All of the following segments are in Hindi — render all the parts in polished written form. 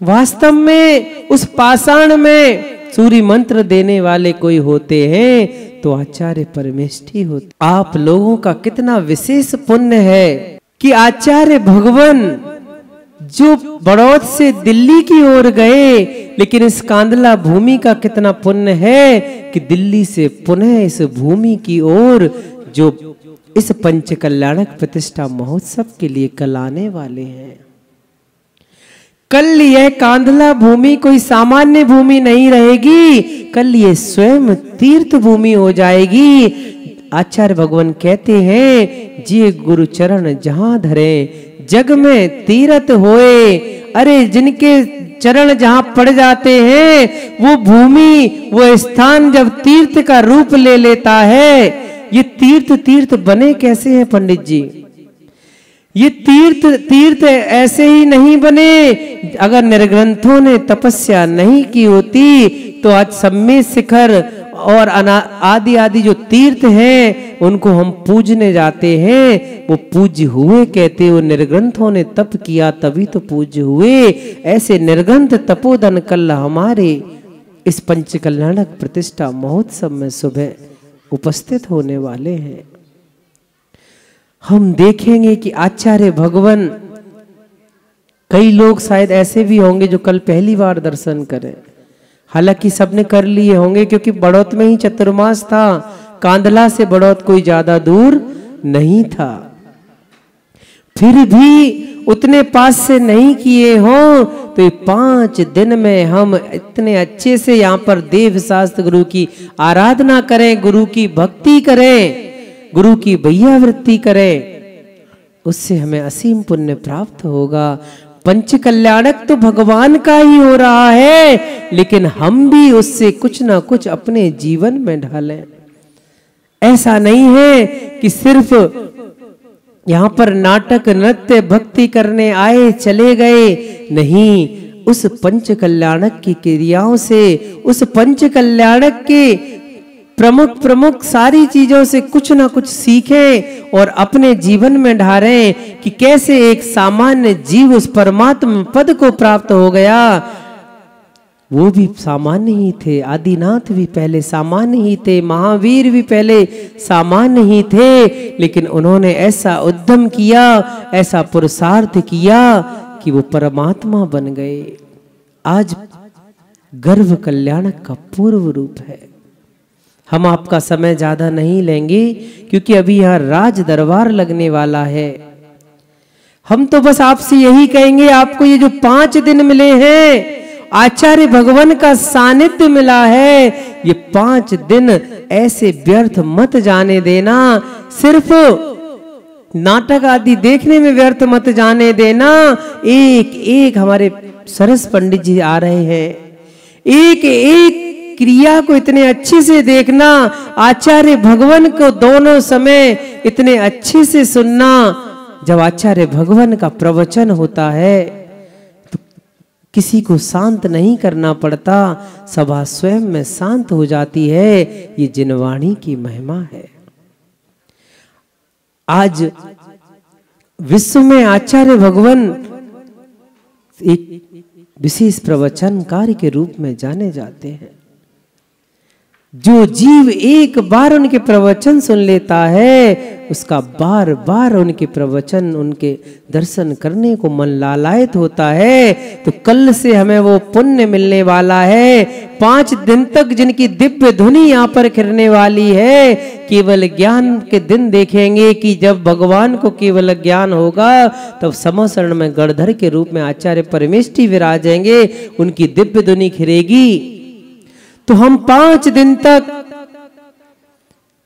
वास्तव में उस पाषाण में सूर्य मंत्र देने वाले कोई होते हैं तो आचार्य परमेष्ठी होते। आप लोगों का कितना विशेष पुण्य है कि आचार्य भगवान जो बड़ौद से दिल्ली की ओर गए, लेकिन इस कांदला भूमि का कितना पुण्य है कि दिल्ली से पुनः इस भूमि की ओर जो इस पंचकल्याणक प्रतिष्ठा महोत्सव के लिए कल आने वाले हैं। कल यह कांदला भूमि कोई सामान्य भूमि नहीं रहेगी, कल ये स्वयं तीर्थ भूमि हो जाएगी। आचार्य भगवान कहते हैं, जी गुरु चरण जहां धरे जग में तीर्थ होए। अरे जिनके चरण जहां पड़ जाते हैं वो भूमि, वो स्थान जब तीर्थ का रूप ले लेता है। ये तीर्थ बने कैसे हैं पंडित जी? ये तीर्थ ऐसे ही नहीं बने। अगर निर्ग्रंथों ने तपस्या नहीं की होती तो आज सम्मेद शिखर और आदि जो तीर्थ हैं उनको हम पूजने जाते हैं, वो पूज्य हुए कहते। वो निर्ग्रंथों ने तप किया तभी तो पूज्य हुए। ऐसे निर्ग्रंथ तपोधन कल हमारे इस पंचकल्याणक प्रतिष्ठा महोत्सव में सुबह उपस्थित होने वाले हैं। हम देखेंगे कि आचार्य भगवान, कई लोग शायद ऐसे भी होंगे जो कल पहली बार दर्शन करें, हालांकि सबने कर लिए होंगे क्योंकि बड़ौत में ही चतुर्मास था, कांदला से बड़ौत कोई ज्यादा दूर नहीं था। फिर भी उतने पास से नहीं किए हों तो ये 5 दिन में हम इतने अच्छे से यहाँ पर देव शास्त्र गुरु की आराधना करें, गुरु की भक्ति करें, गुरु की भैयावृत्ति करें, उससे हमें असीम पुण्य प्राप्त होगा। पंचकल्याणक तो भगवान का ही हो रहा है, लेकिन हम भी उससे कुछ ना कुछ अपने जीवन में ढालें। ऐसा नहीं है कि सिर्फ यहाँ पर नाटक नृत्य भक्ति करने आए चले गए, नहीं, उस पंचकल्याणक की क्रियाओं से, उस पंचकल्याणक के प्रमुख सारी चीजों से कुछ ना कुछ सीखें और अपने जीवन में ढालें कि कैसे एक सामान्य जीव उस परमात्मा पद को प्राप्त हो गया। वो भी सामान्य ही थे, आदिनाथ भी पहले सामान्य ही थे, महावीर भी पहले सामान्य ही थे, लेकिन उन्होंने ऐसा उद्यम किया, ऐसा पुरुषार्थ किया कि वो परमात्मा बन गए। आज गर्भ कल्याणक का पूर्व रूप है। हम आपका समय ज्यादा नहीं लेंगे क्योंकि अभी यहाँ राज दरबार लगने वाला है। हम तो बस आपसे यही कहेंगे, आपको ये जो 5 दिन मिले हैं, आचार्य भगवान का सानिध्य मिला है, ये 5 दिन ऐसे व्यर्थ मत जाने देना। सिर्फ नाटक आदि देखने में व्यर्थ मत जाने देना। एक हमारे सरस पंडित जी आ रहे हैं, एक क्रिया को इतने अच्छे से देखना, आचार्य भगवान को दोनों समय इतने अच्छे से सुनना। जब आचार्य भगवान का प्रवचन होता है तो किसी को शांत नहीं करना पड़ता, सभा स्वयं में शांत हो जाती है। ये जिनवाणी की महिमा है। आज विश्व में आचार्य भगवान एक विशेष प्रवचनकार के रूप में जाने जाते हैं। जो जीव एक बार उनके प्रवचन सुन लेता है, उसका बार बार उनके प्रवचन, उनके दर्शन करने को मन लालायित होता है। तो कल से हमें वो पुण्य मिलने वाला है। 5 दिन तक जिनकी दिव्य धुनी यहाँ पर खिलने वाली है, केवल ज्ञान के दिन देखेंगे कि जब भगवान को केवल ज्ञान होगा तब समशरण में गणधर के रूप में आचार्य परमेष्ठी विराजेंगे, उनकी दिव्य धुनी खिलेगी। तो हम 5 दिन तक,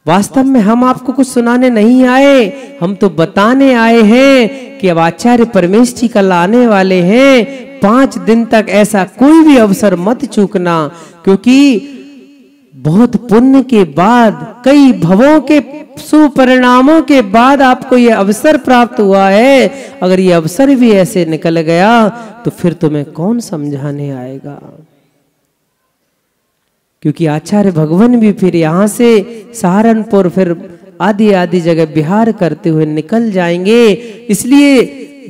वास्तव में हम आपको कुछ सुनाने नहीं आए, हम तो बताने आए हैं कि अब आचार्य परमेष्ठी कल आने वाले हैं। 5 दिन तक ऐसा कोई भी अवसर मत चूकना, क्योंकि बहुत पुण्य के बाद, कई भवों के सुपरिणामों के बाद आपको ये अवसर प्राप्त हुआ है। अगर ये अवसर भी ऐसे निकल गया तो फिर तुम्हें कौन समझाने आएगा? क्योंकि आचार्य भगवान भी फिर यहाँ से सहारनपुर, फिर आदि जगह बिहार करते हुए निकल जाएंगे। इसलिए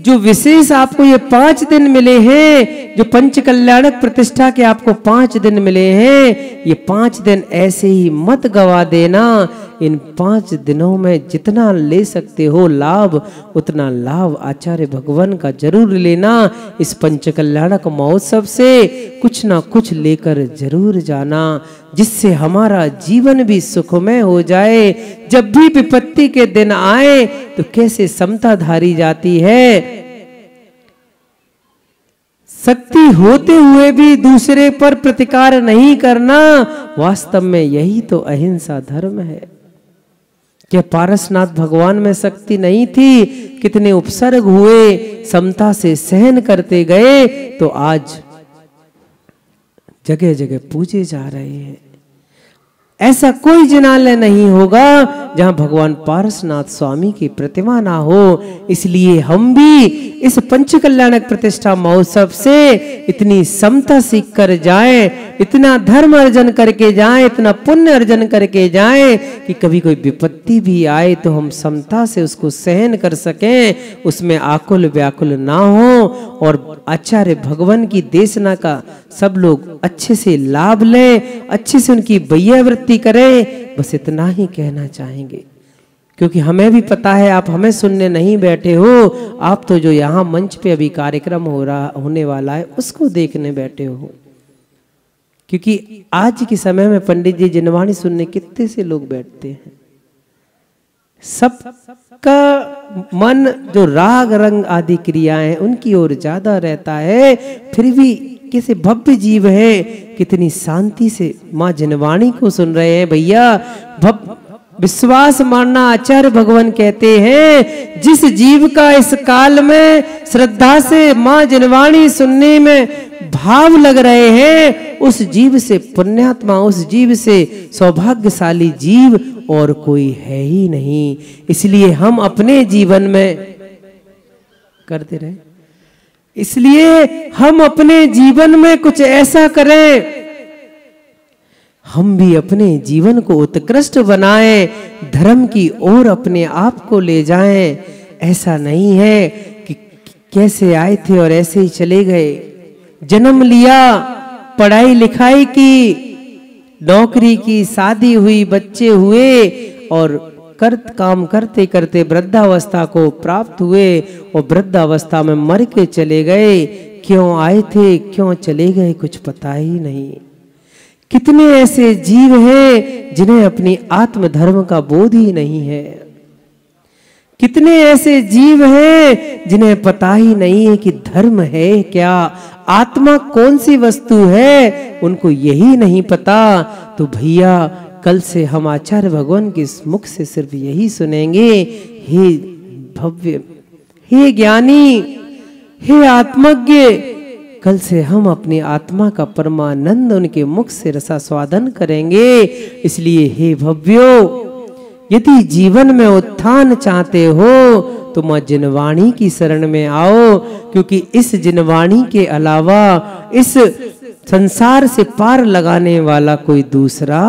जो विशेष आपको ये 5 दिन मिले हैं, जो पंच कल्याणक प्रतिष्ठा के आपको 5 दिन मिले हैं, ये 5 दिन ऐसे ही मत गवा देना। इन 5 दिनों में जितना ले सकते हो लाभ, उतना लाभ आचार्य भगवान का जरूर लेना। इस पंच कल्याणक महोत्सव से कुछ ना कुछ लेकर जरूर जाना, जिससे हमारा जीवन भी सुखमय हो जाए। जब भी विपत्ति के दिन आए तो कैसे समता धारी जाती है। शक्ति होते हुए भी दूसरे पर प्रतिकार नहीं करना, वास्तव में यही तो अहिंसा धर्म है। क्या पारसनाथ भगवान में शक्ति नहीं थी? कितने उपसर्ग हुए, समता से सहन करते गए, तो आज जगह जगह पूजे जा रहे हैं। ऐसा कोई जिनालय नहीं होगा जहां भगवान पारसनाथ स्वामी की प्रतिमा ना हो। इसलिए हम भी इस पंच कल्याणक प्रतिष्ठा महोत्सव से इतनी समता सीख कर जाएं, इतना धर्म अर्जन करके जाएं, इतना पुण्य अर्जन करके जाएं कि कभी कोई विपत्ति भी आए तो हम समता से उसको सहन कर सकें, उसमें आकुल व्याकुल ना हो, और आचार्य भगवान की देशना का सब लोग अच्छे से लाभ लें, अच्छे से उनकी वैयावृत्ति करें। बस इतना ही कहना चाहेंगे, क्योंकि हमें भी पता है आप हमें सुनने नहीं बैठे हो, आप तो जो यहाँ मंच पे अभी कार्यक्रम होने वाला है उसको देखने बैठे हो। क्योंकि आज के समय में पंडित जी जिनवाणी सुनने कितने से लोग बैठते हैं। सबका मन जो राग रंग आदि क्रियाएं उनकी ओर ज्यादा रहता है, फिर भी कैसे भव्य जीव है, कितनी शांति से माँ जिनवाणी को सुन रहे हैं। भैया विश्वास मानना, आचार्य भगवान कहते हैं जिस जीव का इस काल में श्रद्धा से माँ जिनवाणी सुनने में भाव लग रहे हैं, उस जीव से पुण्यात्मा, उस जीव से सौभाग्यशाली जीव और कोई है ही नहीं। इसलिए हम अपने जीवन में करते रहे, इसलिए हम अपने जीवन में कुछ ऐसा करें, हम भी अपने जीवन को उत्कृष्ट बनाएं, धर्म की ओर अपने आप को ले जाएं। ऐसा नहीं है कि कैसे आए थे और ऐसे ही चले गए। जन्म लिया, पढ़ाई लिखाई की, नौकरी की, शादी हुई, बच्चे हुए और काम करते करते वृद्धावस्था को प्राप्त हुए और वृद्धावस्था में मर के चले गए। क्यों आए थे, क्यों चले गए, कुछ पता ही नहीं। कितने ऐसे जीव हैं जिन्हें अपनी आत्म धर्म का बोध ही नहीं है। कितने ऐसे जीव हैं जिन्हें पता ही नहीं है कि धर्म है क्या, आत्मा कौन सी वस्तु है, उनको यही नहीं पता। तो भैया कल से हम आचार्य भगवान के मुख से सिर्फ यही सुनेंगे, हे भव्य, हे ज्ञानी, हे आत्मज्ञ। कल से हम अपनी आत्मा का परमानंद उनके मुख से रसास्वादन करेंगे। इसलिए हे भव्यो, यदि जीवन में उत्थान चाहते हो तो मां जिनवाणी की शरण में आओ, क्योंकि इस जिनवाणी के अलावा इस संसार से पार लगाने वाला कोई दूसरा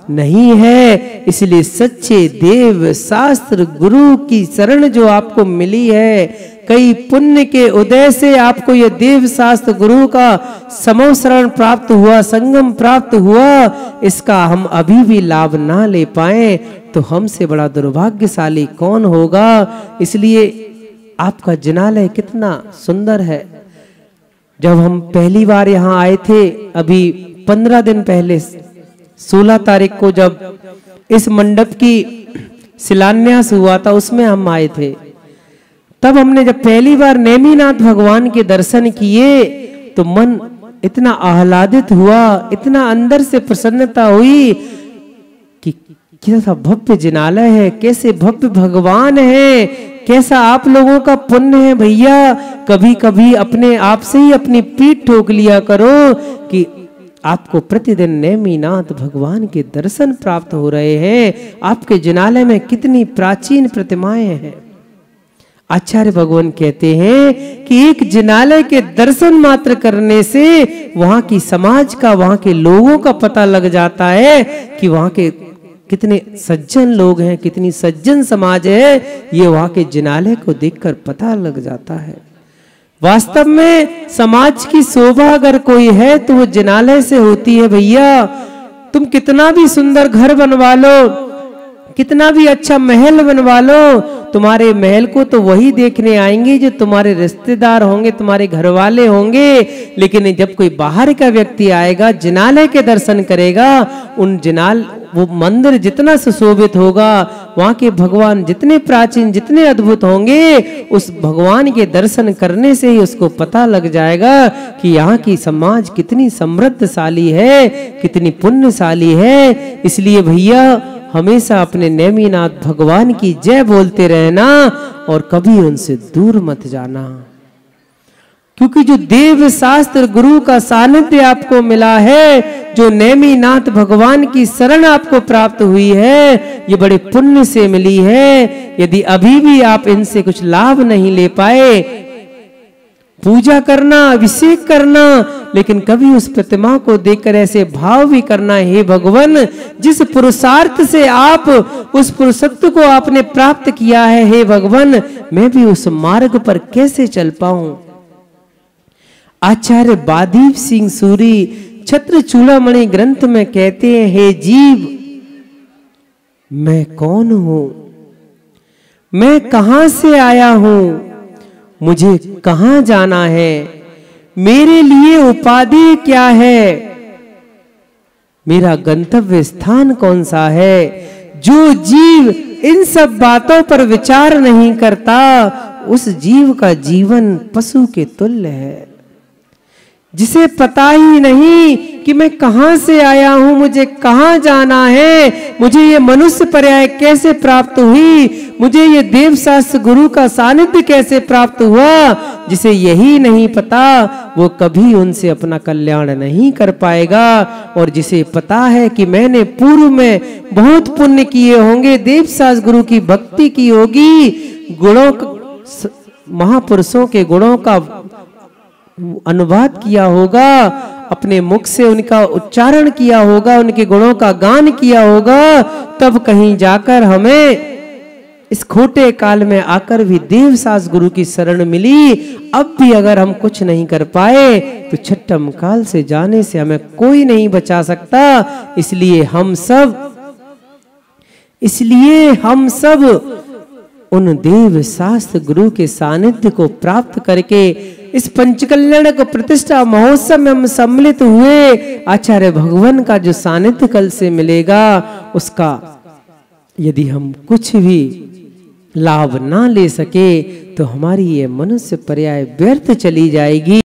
नहीं है। इसलिए सच्चे देव शास्त्र गुरु की शरण जो आपको मिली है, कई पुण्य के उदय से आपको ये देव शास्त्र गुरु का समो शरण प्राप्त हुआ, संगम प्राप्त हुआ, इसका हम अभी भी लाभ ना ले पाए तो हमसे बड़ा दुर्भाग्यशाली कौन होगा। इसलिए आपका जिनालय कितना सुंदर है। जब हम पहली बार यहाँ आए थे, अभी 15 दिन पहले 16 तारीख को जब इस मंडप की शिलान्यास हुआ था, उसमें हम आए थे। तब हमने जब पहली बार नेमिनाथ भगवान के दर्शन किए तो मन इतना आह्लादित हुआ, इतना अंदर से प्रसन्नता हुई कि कैसा भव्य जिनालय है, कैसे भव्य भगवान है, कैसा आप लोगों का पुण्य है। भैया कभी कभी अपने आप से ही अपनी पीठ ठोक लिया करो कि आपको प्रतिदिन नेमिनाथ भगवान के दर्शन प्राप्त हो रहे हैं। आपके जिनालय में कितनी प्राचीन प्रतिमाएं हैं। आचार्य भगवान कहते हैं कि एक जिनालय के दर्शन मात्र करने से वहां की समाज का, वहां के लोगों का पता लग जाता है कि वहां के कितने सज्जन लोग हैं, कितनी सज्जन समाज है। ये वहां के जिनालय को देखकर पता लग जाता है। वास्तव में समाज की शोभा अगर कोई है तो वो जिनालय से होती है भैया। तुम कितना भी सुंदर घर बनवा लो, कितना भी अच्छा महल बनवा लो, तुम्हारे महल को तो वही देखने आएंगे जो तुम्हारे रिश्तेदार होंगे, तुम्हारे घर वाले होंगे। लेकिन जब कोई बाहर का व्यक्ति आएगा, जिनालय के दर्शन करेगा, वो मंदिर जितना सुशोभित होगा, वहां के भगवान जितने प्राचीन, जितने अद्भुत होंगे, उस भगवान के दर्शन करने से ही उसको पता लग जाएगा कि यहाँ की समाज कितनी समृद्धशाली है, कितनी पुण्यशाली है। इसलिए भैया हमेशा अपने नेमिनाथ भगवान की जय बोलते रहना और कभी उनसे दूर मत जाना, क्योंकि जो देव शास्त्र गुरु का सानिध्य आपको मिला है, जो नेमिनाथ भगवान की शरण आपको प्राप्त हुई है, ये बड़े पुण्य से मिली है। यदि अभी भी आप इनसे कुछ लाभ नहीं ले पाए, पूजा करना, अभिषेक करना, लेकिन कभी उस प्रतिमा को देखकर ऐसे भाव भी करना, हे भगवान, जिस पुरुषार्थ से आप उस पुरुषत्व को आपने प्राप्त किया है, हे भगवान, मैं भी उस मार्ग पर कैसे चल पाऊं। आचार्य बादीप सिंह सूरी छत्र चूड़ामणि ग्रंथ में कहते हैं, हे जीव, मैं कौन हूं, मैं कहां से आया हूं, मुझे कहां जाना है, मेरे लिए उपाधि क्या है, मेरा गंतव्य स्थान कौन सा है। जो जीव इन सब बातों पर विचार नहीं करता, उस जीव का जीवन पशु के तुल्य है। जिसे पता ही नहीं कि मैं कहां से आया हूं, मुझे कहां जाना है, मुझे ये मनुष्य पर्याय कैसे प्राप्त हुई, मुझे ये देव शास्त्र गुरु का सानिध्य कैसे प्राप्त हुआ, जिसे यही नहीं पता वो कभी उनसे अपना कल्याण नहीं कर पाएगा। और जिसे पता है कि मैंने पूर्व में बहुत पुण्य किए होंगे, देव शास्त्र गुरु की भक्ति की होगी, गुणों, महापुरुषों के गुणों का अनुवाद किया होगा, अपने मुख से उनका उच्चारण किया होगा, उनके गुणों का गान किया होगा, तब कहीं जाकर हमें इस खोटे काल में आकर भी देव शास्त्र गुरु की शरण मिली। अब भी अगर हम कुछ नहीं कर पाए तो छठम काल से जाने से हमें कोई नहीं बचा सकता। इसलिए हम सब उन देव शास्त्र गुरु के सानिध्य को प्राप्त करके इस पंचकल्याण को प्रतिष्ठा महोत्सव में हम सम्मिलित हुए। आचार्य भगवान का जो सानिध्य कल से मिलेगा, उसका यदि हम कुछ भी लाभ ना ले सके तो हमारी ये मनुष्य पर्याय व्यर्थ चली जाएगी।